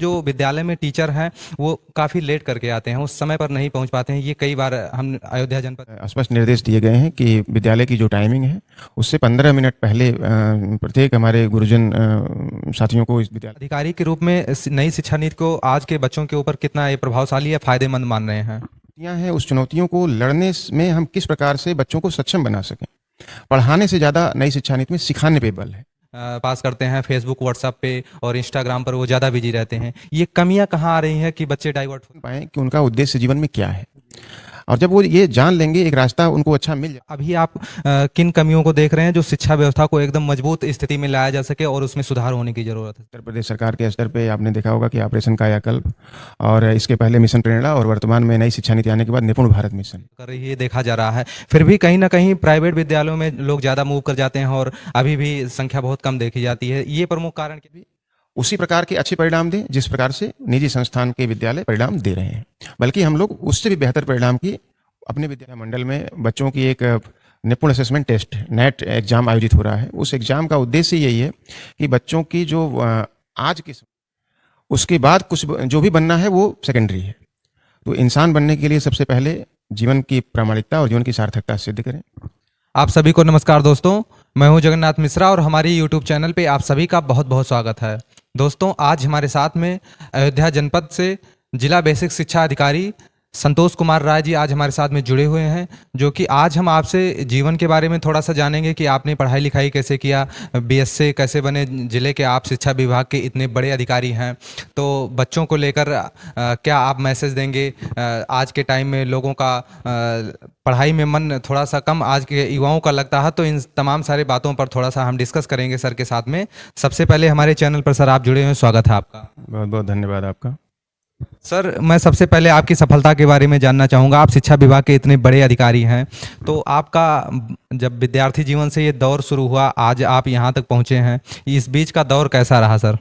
जो विद्यालय में टीचर हैं वो काफ़ी लेट करके आते हैं, उस समय पर नहीं पहुंच पाते हैं। ये कई बार हम अयोध्या जनपद स्पष्ट निर्देश दिए गए हैं कि विद्यालय की जो टाइमिंग है उससे 15 मिनट पहले प्रत्येक हमारे गुरुजन साथियों को इस विद्यालय अधिकारी के रूप में नई शिक्षा नीति को आज के बच्चों के ऊपर कितना ये प्रभावशाली या फायदेमंद मान रहे हैं? हैं, उस चुनौतियों को लड़ने में हम किस प्रकार से बच्चों को सक्षम बना सकें। पढ़ाने से ज़्यादा नई शिक्षा नीति में सिखाने पे बल है। पास करते हैं फेसबुक, व्हाट्सएप पे और इंस्टाग्राम पर वो ज़्यादा बिजी रहते हैं। ये कमियां कहाँ आ रही हैं कि बच्चे डाइवर्ट हो पाएँ कि उनका उद्देश्य जीवन में क्या है, और जब वो ये जान लेंगे, एक रास्ता उनको अच्छा मिल जाए। अभी आप किन कमियों को देख रहे हैं जो शिक्षा व्यवस्था को एकदम मजबूत स्थिति में लाया जा सके और उसमें सुधार होने की जरूरत है? उत्तर प्रदेश सरकार के स्तर पे आपने देखा होगा कि ऑपरेशन कायाकल्प, और इसके पहले मिशन प्रेरणा, और वर्तमान में नई शिक्षा नीति आने के बाद निपुण भारत मिशन कर रही है, देखा जा रहा है। फिर भी कहीं ना कहीं प्राइवेट विद्यालयों में लोग ज़्यादा मूव कर जाते हैं और अभी भी संख्या बहुत कम देखी जाती है। ये प्रमुख कारण क्या? उसी प्रकार के अच्छे परिणाम दें जिस प्रकार से निजी संस्थान के विद्यालय परिणाम दे रहे हैं, बल्कि हम लोग उससे भी बेहतर परिणाम की अपने विद्या मंडल में बच्चों की एक निपुण असेसमेंट टेस्ट नेट एग्जाम आयोजित हो रहा है। उस एग्जाम का उद्देश्य यही है कि बच्चों की जो आज की उसके बाद कुछ जो भी बनना है वो सेकेंडरी है। तो इंसान बनने के लिए सबसे पहले जीवन की प्रामाणिकता और जीवन की सार्थकता सिद्ध करें। आप सभी को नमस्कार दोस्तों, मैं हूं जगन्नाथ मिश्रा और हमारी यूट्यूब चैनल पे आप सभी का बहुत बहुत स्वागत है। दोस्तों, आज हमारे साथ में अयोध्या जनपद से जिला बेसिक शिक्षा अधिकारी संतोष कुमार राय जी आज हमारे साथ में जुड़े हुए हैं, जो कि आज हम आपसे जीवन के बारे में थोड़ा सा जानेंगे कि आपने पढ़ाई लिखाई कैसे किया, बीएससी कैसे बने, जिले के आप शिक्षा विभाग के इतने बड़े अधिकारी हैं, तो बच्चों को लेकर क्या आप मैसेज देंगे? आज के टाइम में लोगों का पढ़ाई में मन थोड़ा सा कम आज के युवाओं का लगता है, तो इन तमाम सारे बातों पर थोड़ा सा हम डिस्कस करेंगे सर के साथ में। सबसे पहले हमारे चैनल पर सर आप जुड़े हुए, स्वागत है आपका। बहुत बहुत धन्यवाद आपका। सर, मैं सबसे पहले आपकी सफलता के बारे में जानना चाहूँगा। आप शिक्षा विभाग के इतने बड़े अधिकारी हैं, तो आपका जब विद्यार्थी जीवन से ये दौर शुरू हुआ, आज आप यहाँ तक पहुँचे हैं, इस बीच का दौर कैसा रहा सर?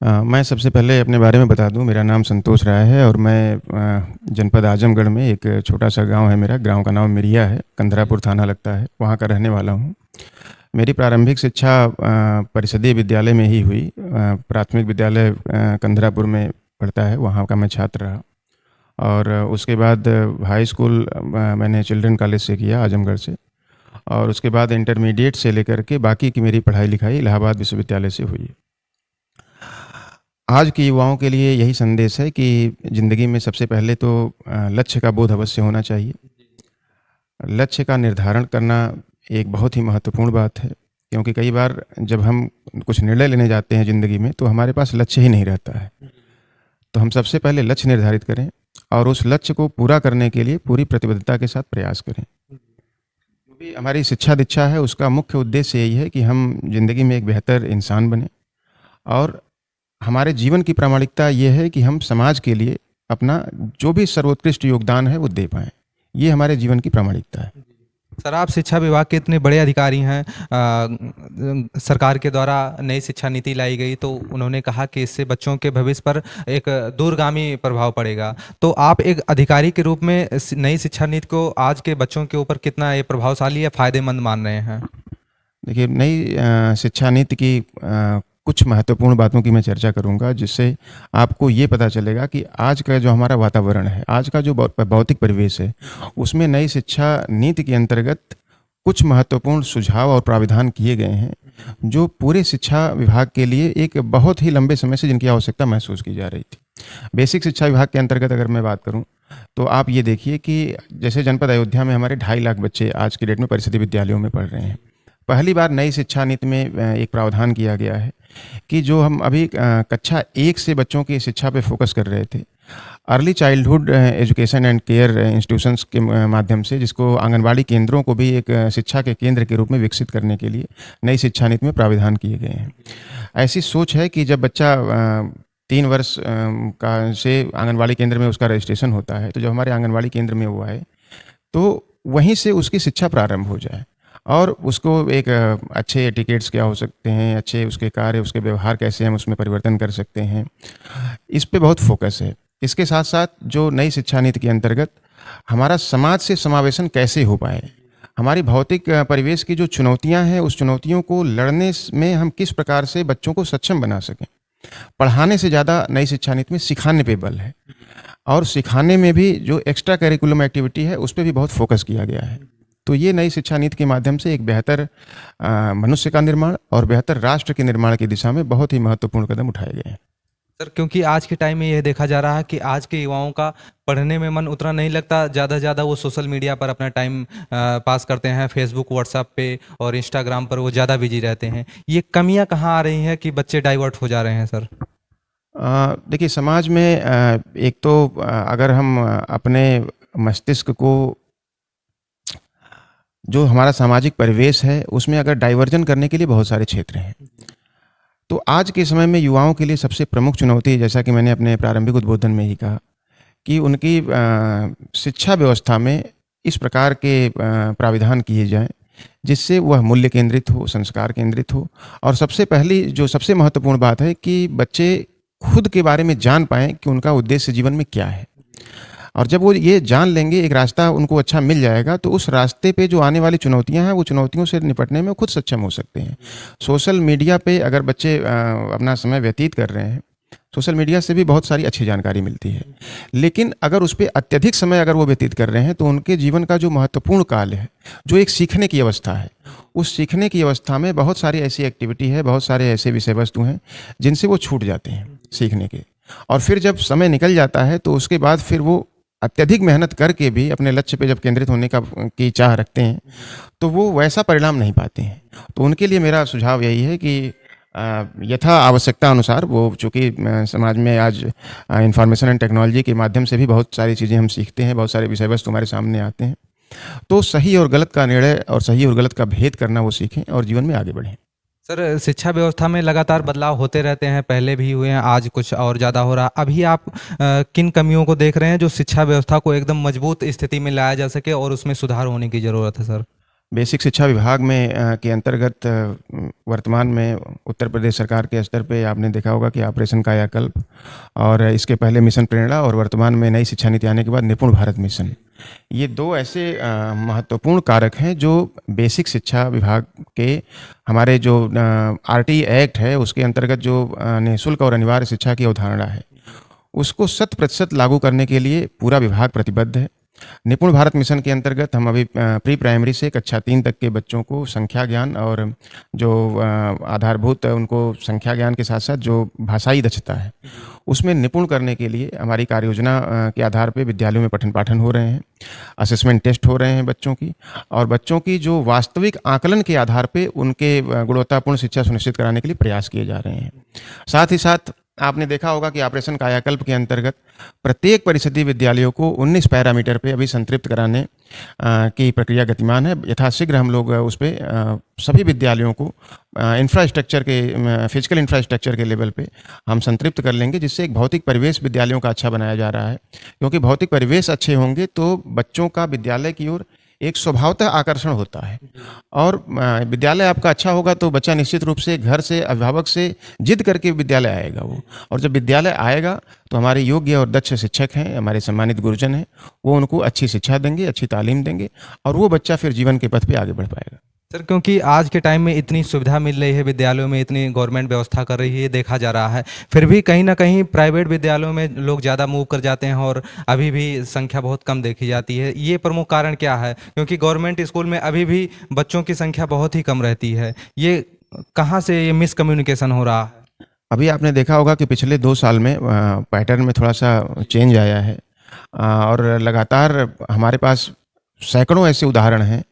मैं सबसे पहले अपने बारे में बता दूं, मेरा नाम संतोष राय है और मैं जनपद आजमगढ़ में एक छोटा सा गांव है, मेरा गांव का नाम मिरिया है, कंधरापुर थाना लगता है, वहां का रहने वाला हूं। मेरी प्रारंभिक शिक्षा परिषदीय विद्यालय में ही हुई। प्राथमिक विद्यालय कंधरापुर में पढ़ता है, वहाँ का मैं छात्र रहा, और उसके बाद हाई स्कूल मैंने चिल्ड्रन कॉलेज से किया आजमगढ़ से, और उसके बाद इंटरमीडिएट से लेकर के बाकी की मेरी पढ़ाई लिखाई इलाहाबाद विश्वविद्यालय से हुई। आज के युवाओं के लिए यही संदेश है कि ज़िंदगी में सबसे पहले तो लक्ष्य का बोध अवश्य होना चाहिए। लक्ष्य का निर्धारण करना एक बहुत ही महत्वपूर्ण बात है, क्योंकि कई बार जब हम कुछ निर्णय लेने जाते हैं ज़िंदगी में तो हमारे पास लक्ष्य ही नहीं रहता है। तो हम सबसे पहले लक्ष्य निर्धारित करें और उस लक्ष्य को पूरा करने के लिए पूरी प्रतिबद्धता के साथ प्रयास करें। जो भी हमारी शिक्षा दीक्षा है उसका मुख्य उद्देश्य यही है कि हम जिंदगी में एक बेहतर इंसान बने, और हमारे जीवन की प्रामाणिकता ये है कि हम समाज के लिए अपना जो भी सर्वोत्कृष्ट योगदान है वो दे पाएँ। ये हमारे जीवन की प्रामाणिकता है। सर, आप शिक्षा विभाग के इतने बड़े अधिकारी हैं। सरकार के द्वारा नई शिक्षा नीति लाई गई तो उन्होंने कहा कि इससे बच्चों के भविष्य पर एक दूरगामी प्रभाव पड़ेगा, तो आप एक अधिकारी के रूप में नई शिक्षा नीति को आज के बच्चों के ऊपर कितना ये प्रभावशाली या फायदेमंद मान रहे हैं? देखिए, नई शिक्षा नीति की कुछ महत्वपूर्ण बातों की मैं चर्चा करूंगा, जिससे आपको ये पता चलेगा कि आज का जो हमारा वातावरण है, आज का जो भौतिक परिवेश है, उसमें नई शिक्षा नीति के अंतर्गत कुछ महत्वपूर्ण सुझाव और प्राविधान किए गए हैं, जो पूरे शिक्षा विभाग के लिए एक बहुत ही लंबे समय से जिनकी आवश्यकता महसूस की जा रही थी। बेसिक शिक्षा विभाग के अंतर्गत अगर मैं बात करूं तो आप ये देखिए कि जैसे जनपद अयोध्या में हमारे 2.5 लाख बच्चे आज की डेट में परिषदीय विद्यालयों में पढ़ रहे हैं। पहली बार नई शिक्षा नीति में एक प्रावधान किया गया है कि जो हम अभी कक्षा 1 से बच्चों की शिक्षा पे फोकस कर रहे थे, early childhood education and care institutions के माध्यम से, जिसको आंगनबाड़ी केंद्रों को भी एक शिक्षा के केंद्र के रूप में विकसित करने के लिए नई शिक्षा नीति में प्राविधान किए गए हैं। ऐसी सोच है कि जब बच्चा 3 वर्ष का से आंगनबाड़ी केंद्र में उसका रजिस्ट्रेशन होता है, तो जब हमारे आंगनबाड़ी केंद्र में वो आए तो वहीं से उसकी शिक्षा प्रारंभ हो जाए, और उसको एक अच्छे एटिकेट्स क्या हो सकते हैं, अच्छे उसके कार्य, उसके व्यवहार कैसे हम उसमें परिवर्तन कर सकते हैं, इस पे बहुत फोकस है। इसके साथ साथ जो नई शिक्षा नीति के अंतर्गत हमारा समाज से समावेशन कैसे हो पाए, हमारी भौतिक परिवेश की जो चुनौतियां हैं, उस चुनौतियों को लड़ने में हम किस प्रकार से बच्चों को सक्षम बना सकें, पढ़ाने से ज़्यादा नई शिक्षा नीति में सिखाने पे बल है, और सिखाने में भी जो एक्स्ट्रा करिकुलम एक्टिविटी है उस पे भी बहुत फोकस किया गया है। तो ये नई शिक्षा नीति के माध्यम से एक बेहतर मनुष्य का निर्माण और बेहतर राष्ट्र के निर्माण की दिशा में बहुत ही महत्वपूर्ण कदम उठाए गए हैं। सर, क्योंकि आज के टाइम में यह देखा जा रहा है कि आज के युवाओं का पढ़ने में मन उतना नहीं लगता, ज़्यादा से ज़्यादा वो सोशल मीडिया पर अपना टाइम पास करते हैं, फेसबुक, व्हाट्सएप पे और इंस्टाग्राम पर वो ज़्यादा बिजी रहते हैं। ये कमियां कहाँ आ रही हैं कि बच्चे डाइवर्ट हो जा रहे हैं सर? देखिए, समाज में एक तो अगर हम अपने मस्तिष्क को, जो हमारा सामाजिक परिवेश है उसमें अगर डाइवर्जन करने के लिए बहुत सारे क्षेत्र हैं, तो आज के समय में युवाओं के लिए सबसे प्रमुख चुनौती, जैसा कि मैंने अपने प्रारंभिक उद्बोधन में ही कहा, कि उनकी शिक्षा व्यवस्था में इस प्रकार के प्राविधान किए जाएं जिससे वह मूल्य केंद्रित हो, संस्कार केंद्रित हो, और सबसे महत्वपूर्ण बात है कि बच्चे खुद के बारे में जान पाएं कि उनका उद्देश्य जीवन में क्या है। और जब वो ये जान लेंगे, एक रास्ता उनको अच्छा मिल जाएगा, तो उस रास्ते पे जो आने वाली चुनौतियां हैं वो चुनौतियों से निपटने में खुद सक्षम हो सकते हैं। सोशल मीडिया पे अगर बच्चे अपना समय व्यतीत कर रहे हैं, सोशल मीडिया से भी बहुत सारी अच्छी जानकारी मिलती है, लेकिन अगर उस पर अत्यधिक समय अगर वो व्यतीत कर रहे हैं तो उनके जीवन का जो महत्वपूर्ण काल है, जो एक सीखने की अवस्था है, उस सीखने की अवस्था में बहुत सारी ऐसी एक्टिविटी है, बहुत सारे ऐसे विषय वस्तु हैं जिनसे वो छूट जाते हैं सीखने के। और फिर जब समय निकल जाता है तो उसके बाद फिर वो अत्यधिक मेहनत करके भी अपने लक्ष्य पे जब केंद्रित होने की चाह रखते हैं तो वो वैसा परिणाम नहीं पाते हैं। तो उनके लिए मेरा सुझाव यही है कि यथा आवश्यकता अनुसार, वो चूँकि समाज में आज इंफॉर्मेशन एंड टेक्नोलॉजी के माध्यम से भी बहुत सारी चीज़ें हम सीखते हैं, बहुत सारे विषय वस्तु हमारे सामने आते हैं, तो सही और गलत का निर्णय और सही और गलत का भेद करना वो सीखें और जीवन में आगे बढ़ें। सर, शिक्षा व्यवस्था में लगातार बदलाव होते रहते हैं, पहले भी हुए हैं, आज कुछ और ज़्यादा हो रहा। अभी आप किन कमियों को देख रहे हैं जो शिक्षा व्यवस्था को एकदम मजबूत स्थिति में लाया जा सके और उसमें सुधार होने की ज़रूरत है सर? बेसिक शिक्षा विभाग में के अंतर्गत वर्तमान में उत्तर प्रदेश सरकार के स्तर पे आपने देखा होगा कि ऑपरेशन कायाकल्प, और इसके पहले मिशन प्रेरणा, और वर्तमान में नई शिक्षा नीति आने के बाद निपुण भारत मिशन, ये दो ऐसे महत्वपूर्ण कारक हैं जो बेसिक शिक्षा विभाग के हमारे जो आरटी एक्ट है उसके अंतर्गत जो निःशुल्क और अनिवार्य शिक्षा की अवधारणा है उसको 100% लागू करने के लिए पूरा विभाग प्रतिबद्ध है। निपुण भारत मिशन के अंतर्गत हम अभी प्री प्राइमरी से कक्षा 3 तक के बच्चों को संख्या ज्ञान और जो आधारभूत उनको संख्या ज्ञान के साथ साथ जो भाषाई दक्षता है उसमें निपुण करने के लिए हमारी कार्य योजना के आधार पे विद्यालयों में पठन पाठन हो रहे हैं, असेसमेंट टेस्ट हो रहे हैं बच्चों की, और बच्चों की जो वास्तविक आकलन के आधार पे उनके गुणवत्तापूर्ण शिक्षा सुनिश्चित कराने के लिए प्रयास किए जा रहे हैं। साथ ही साथ आपने देखा होगा कि ऑपरेशन कायाकल्प के अंतर्गत प्रत्येक परिषदीय विद्यालयों को 19 पैरामीटर पे अभी संतृप्त कराने की प्रक्रिया गतिमान है। यथाशीघ्र हम लोग उस पर सभी विद्यालयों को इंफ्रास्ट्रक्चर के फिजिकल इंफ्रास्ट्रक्चर के लेवल पे हम संतृप्त कर लेंगे, जिससे एक भौतिक परिवेश विद्यालयों का अच्छा बनाया जा रहा है। क्योंकि भौतिक परिवेश अच्छे होंगे तो बच्चों का विद्यालय की ओर एक स्वभावतः आकर्षण होता है, और विद्यालय आपका अच्छा होगा तो बच्चा निश्चित रूप से घर से, अभिभावक से जिद करके विद्यालय आएगा वो, और जब विद्यालय आएगा तो हमारे योग्य और दक्ष शिक्षक हैं, हमारे सम्मानित गुरुजन हैं, वो उनको अच्छी शिक्षा देंगे, अच्छी तालीम देंगे, और वो बच्चा फिर जीवन के पथ पे आगे बढ़ पाएगा। सर, क्योंकि आज के टाइम में इतनी सुविधा मिल रही है विद्यालयों में, इतनी गवर्नमेंट व्यवस्था कर रही है, ये देखा जा रहा है, फिर भी कहीं ना कहीं प्राइवेट विद्यालयों में लोग ज़्यादा मूव कर जाते हैं और अभी भी संख्या बहुत कम देखी जाती है। ये प्रमुख कारण क्या है? क्योंकि गवर्नमेंट स्कूल में अभी भी बच्चों की संख्या बहुत ही कम रहती है, ये कहाँ से ये मिसकम्युनिकेशन हो रहा है? अभी आपने देखा होगा कि पिछले 2 साल में पैटर्न में थोड़ा सा चेंज आया है, और लगातार हमारे पास सैकड़ों ऐसे उदाहरण हैं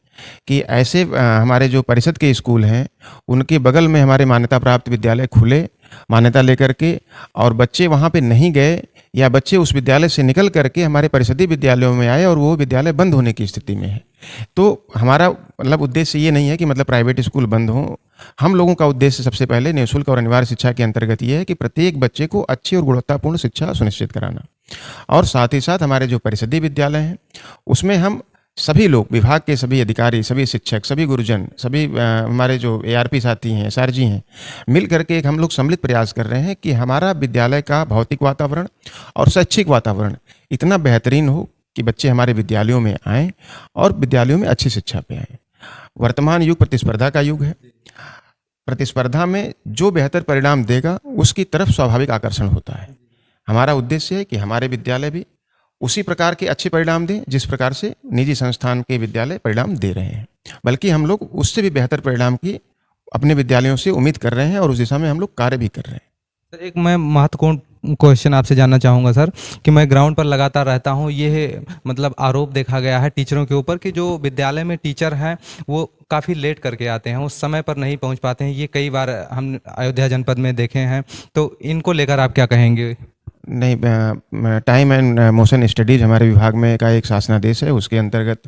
कि ऐसे हमारे जो परिषद के स्कूल हैं उनके बगल में हमारे मान्यता प्राप्त विद्यालय खुले, मान्यता लेकर के, और बच्चे वहाँ पे नहीं गए, या बच्चे उस विद्यालय से निकल करके हमारे परिषदीय विद्यालयों में आए और वो विद्यालय बंद होने की स्थिति में है। तो हमारा मतलब उद्देश्य ये नहीं है कि मतलब प्राइवेट स्कूल बंद हों। हम लोगों का उद्देश्य सबसे पहले निःशुल्क और अनिवार्य शिक्षा के अंतर्गत ये है कि प्रत्येक बच्चे को अच्छी और गुणवत्तापूर्ण शिक्षा सुनिश्चित कराना, और साथ ही साथ हमारे जो परिषदीय विद्यालय हैं उसमें हम सभी लोग, विभाग के सभी अधिकारी, सभी शिक्षक, सभी गुरुजन, सभी हमारे जो एआरपी साथी हैं, एसआरजी हैं, मिल करके एक हम लोग सम्मिलित प्रयास कर रहे हैं कि हमारा विद्यालय का भौतिक वातावरण और शैक्षिक वातावरण इतना बेहतरीन हो कि बच्चे हमारे विद्यालयों में आएँ और विद्यालयों में अच्छी शिक्षा पे आएँ। वर्तमान युग प्रतिस्पर्धा का युग है। प्रतिस्पर्धा में जो बेहतर परिणाम देगा उसकी तरफ स्वाभाविक आकर्षण होता है। हमारा उद्देश्य है कि हमारे विद्यालय भी उसी प्रकार के अच्छे परिणाम दें जिस प्रकार से निजी संस्थान के विद्यालय परिणाम दे रहे हैं, बल्कि हम लोग उससे भी बेहतर परिणाम की अपने विद्यालयों से उम्मीद कर रहे हैं और उस दिशा में हम लोग कार्य भी कर रहे हैं। सर, एक मैं महत्वपूर्ण क्वेश्चन आपसे जानना चाहूँगा सर, कि मैं ग्राउंड पर लगातार रहता हूँ। ये है मतलब आरोप देखा गया है टीचरों के ऊपर कि जो विद्यालय में टीचर हैं वो काफ़ी लेट करके आते हैं, उस समय पर नहीं पहुँच पाते हैं। ये कई बार हम अयोध्या जनपद में देखे हैं, तो इनको लेकर आप क्या कहेंगे? नहीं, टाइम एंड मोशन स्टडीज़ हमारे विभाग में का एक शासनादेश है, उसके अंतर्गत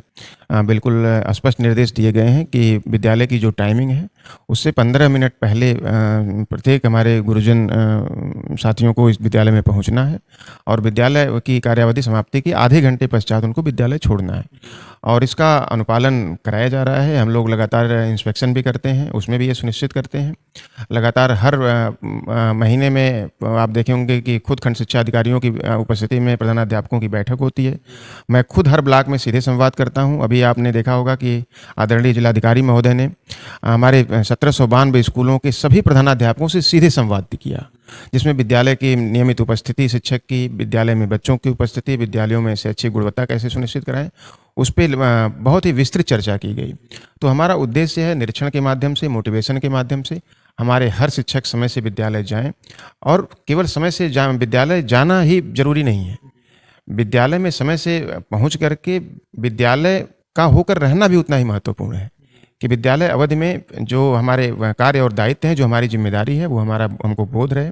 बिल्कुल स्पष्ट निर्देश दिए गए हैं कि विद्यालय की जो टाइमिंग है उससे 15 मिनट पहले प्रत्येक हमारे गुरुजन साथियों को इस विद्यालय में पहुंचना है और विद्यालय की कार्यावधि समाप्ति के आधे घंटे पश्चात उनको विद्यालय छोड़ना है और इसका अनुपालन कराया जा रहा है। हम लोग लगातार इंस्पेक्शन भी करते हैं, उसमें भी ये सुनिश्चित करते हैं। लगातार हर महीने में आप देखे होंगे कि खुद खंड शिक्षा अधिकारियों की उपस्थिति में प्रधानाध्यापकों की बैठक होती है। मैं खुद हर ब्लॉक में सीधे संवाद करता हूं। अभी आपने देखा होगा कि आदरणीय जिलाधिकारी महोदय ने हमारे 1792 स्कूलों के सभी प्रधानाध्यापकों से सीधे संवाद किया, जिसमें विद्यालय की नियमित उपस्थिति, शिक्षक की विद्यालय में बच्चों की उपस्थिति, विद्यालयों में से अच्छी गुणवत्ता कैसे सुनिश्चित कराएं, उस पर बहुत ही विस्तृत चर्चा की गई। तो हमारा उद्देश्य है निरीक्षण के माध्यम से, मोटिवेशन के माध्यम से हमारे हर शिक्षक समय से विद्यालय जाएं और केवल समय से विद्यालय जाना ही जरूरी नहीं है, विद्यालय में समय से पहुंच करके विद्यालय का होकर रहना भी उतना ही महत्वपूर्ण है कि विद्यालय अवधि में जो हमारे कार्य और दायित्व हैं, जो हमारी जिम्मेदारी है, वो हमको बोध रहे।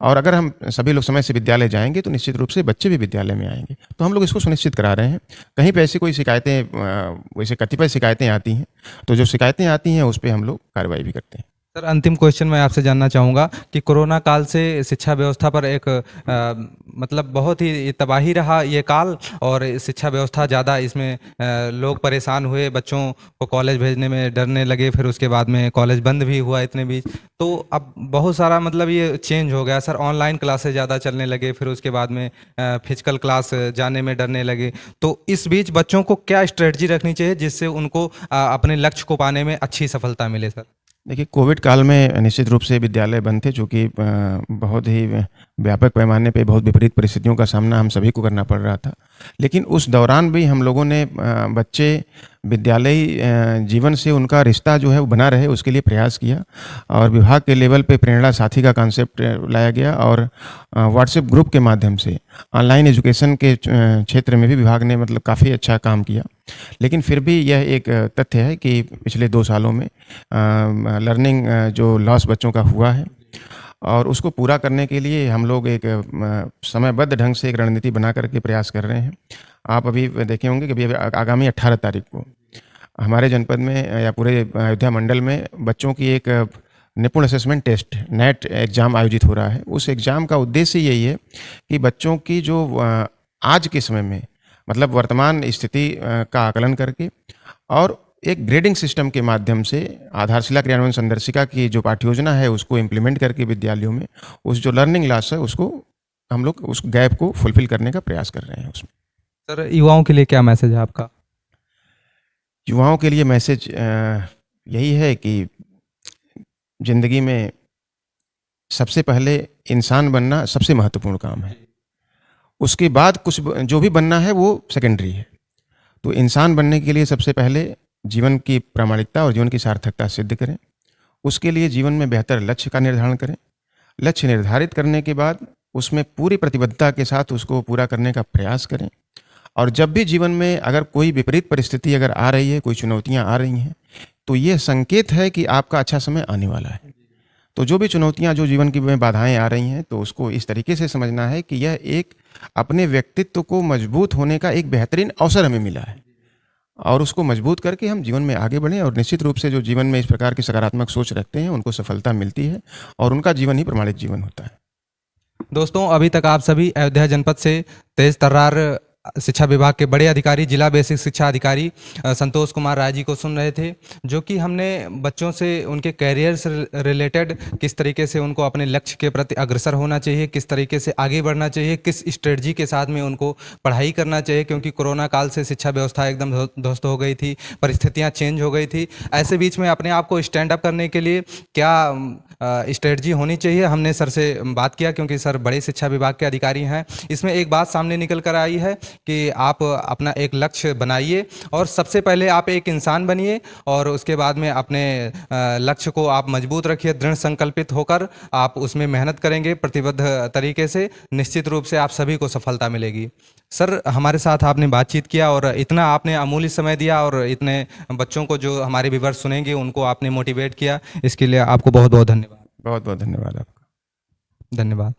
और अगर हम सभी लोग समय से विद्यालय जाएंगे तो निश्चित रूप से बच्चे भी विद्यालय में आएंगे। तो हम लोग इसको सुनिश्चित करा रहे हैं। कहीं पे ऐसी कोई शिकायतें, वैसे कतिपय शिकायतें आती हैं, तो जो शिकायतें आती हैं उस पर हम लोग कार्रवाई भी करते हैं। सर, अंतिम क्वेश्चन मैं आपसे जानना चाहूँगा कि कोरोना काल से शिक्षा व्यवस्था पर एक मतलब बहुत ही तबाही रहा ये काल, और शिक्षा व्यवस्था ज़्यादा इसमें लोग परेशान हुए, बच्चों को कॉलेज भेजने में डरने लगे, फिर उसके बाद में कॉलेज बंद भी हुआ इतने बीच। तो अब बहुत सारा मतलब ये चेंज हो गया सर, ऑनलाइन क्लासेस ज़्यादा चलने लगे, फिर उसके बाद में फिजिकल क्लास जाने में डरने लगे। तो इस बीच बच्चों को क्या स्ट्रेटजी रखनी चाहिए जिससे उनको अपने लक्ष्य को पाने में अच्छी सफलता मिले सर? देखिए, कोविड काल में निश्चित रूप से विद्यालय बंद थे, चूँकि बहुत ही व्यापक पैमाने पे बहुत विपरीत परिस्थितियों का सामना हम सभी को करना पड़ रहा था। लेकिन उस दौरान भी हम लोगों ने बच्चे विद्यालयी जीवन से उनका रिश्ता जो है वो बना रहे, उसके लिए प्रयास किया और विभाग के लेवल पे प्रेरणा साथी का कॉन्सेप्ट लाया गया और व्हाट्सएप ग्रुप के माध्यम से ऑनलाइन एजुकेशन के क्षेत्र में भी विभाग ने मतलब काफ़ी अच्छा काम किया। लेकिन फिर भी यह एक तथ्य है कि पिछले 2 सालों में लर्निंग जो लॉस बच्चों का हुआ है और उसको पूरा करने के लिए हम लोग एक समयबद्ध ढंग से एक रणनीति बना करके प्रयास कर रहे हैं। आप अभी देखे होंगे कि अभी आगामी 18 तारीख को हमारे जनपद में या पूरे अयोध्या मंडल में बच्चों की एक निपुण असेसमेंट टेस्ट नेट एग्ज़ाम आयोजित हो रहा है। उस एग्ज़ाम का उद्देश्य यही है कि बच्चों की जो आज के समय में मतलब वर्तमान स्थिति का आकलन करके और एक ग्रेडिंग सिस्टम के माध्यम से आधारशिला क्रियान्वयन संदर्शिका की जो पाठ्य योजना है उसको इम्प्लीमेंट करके विद्यालयों में उस जो लर्निंग लॉस है उसको हम लोग उस गैप को फुलफिल करने का प्रयास कर रहे हैं उसमें। सर, युवाओं के लिए क्या मैसेज है आपका? युवाओं के लिए मैसेज यही है कि ज़िंदगी में सबसे पहले इंसान बनना सबसे महत्वपूर्ण काम है, उसके बाद कुछ जो भी बनना है वो सेकेंडरी है। तो इंसान बनने के लिए सबसे पहले जीवन की प्रामाणिकता और जीवन की सार्थकता सिद्ध करें, उसके लिए जीवन में बेहतर लक्ष्य का निर्धारण करें। लक्ष्य निर्धारित करने के बाद उसमें पूरी प्रतिबद्धता के साथ उसको पूरा करने का प्रयास करें और जब भी जीवन में अगर कोई विपरीत परिस्थिति अगर आ रही है, कोई चुनौतियां आ रही हैं, तो ये संकेत है कि आपका अच्छा समय आने वाला है। तो जो भी चुनौतियां, जो जीवन की में बाधाएं आ रही हैं, तो उसको इस तरीके से समझना है कि यह एक अपने व्यक्तित्व को मजबूत होने का एक बेहतरीन अवसर हमें मिला है और उसको मजबूत करके हम जीवन में आगे बढ़ें। और निश्चित रूप से जो जीवन में इस प्रकार की सकारात्मक सोच रखते हैं उनको सफलता मिलती है और उनका जीवन ही प्रमाणित जीवन होता है। दोस्तों, अभी तक आप सभी अयोध्या जनपद से तेज तर्रार शिक्षा विभाग के बड़े अधिकारी, जिला बेसिक शिक्षा अधिकारी संतोष कुमार राय जी को सुन रहे थे, जो कि हमने बच्चों से उनके कैरियर से रिलेटेड किस तरीके से उनको अपने लक्ष्य के प्रति अग्रसर होना चाहिए, किस तरीके से आगे बढ़ना चाहिए, किस स्ट्रेटजी के साथ में उनको पढ़ाई करना चाहिए, क्योंकि कोरोना काल से शिक्षा व्यवस्था एकदम ध्वस्त हो गई थी, परिस्थितियाँ चेंज हो गई थी। ऐसे बीच में अपने आप को स्टैंड अप करने के लिए क्या स्ट्रेटजी होनी चाहिए, हमने सर से बात किया, क्योंकि सर बड़े शिक्षा विभाग के अधिकारी हैं। इसमें एक बात सामने निकल कर आई है कि आप अपना एक लक्ष्य बनाइए और सबसे पहले आप एक इंसान बनिए और उसके बाद में अपने लक्ष्य को आप मजबूत रखिए, दृढ़ संकल्पित होकर आप उसमें मेहनत करेंगे प्रतिबद्ध तरीके से, निश्चित रूप से आप सभी को सफलता मिलेगी। सर, हमारे साथ आपने बातचीत किया और इतना आपने अमूल्य समय दिया और इतने बच्चों को जो हमारे व्यूअर्स सुनेंगे उनको आपने मोटिवेट किया, इसके लिए आपको बहुत बहुत धन्यवाद। बहुत बहुत धन्यवाद आपका। धन्यवाद।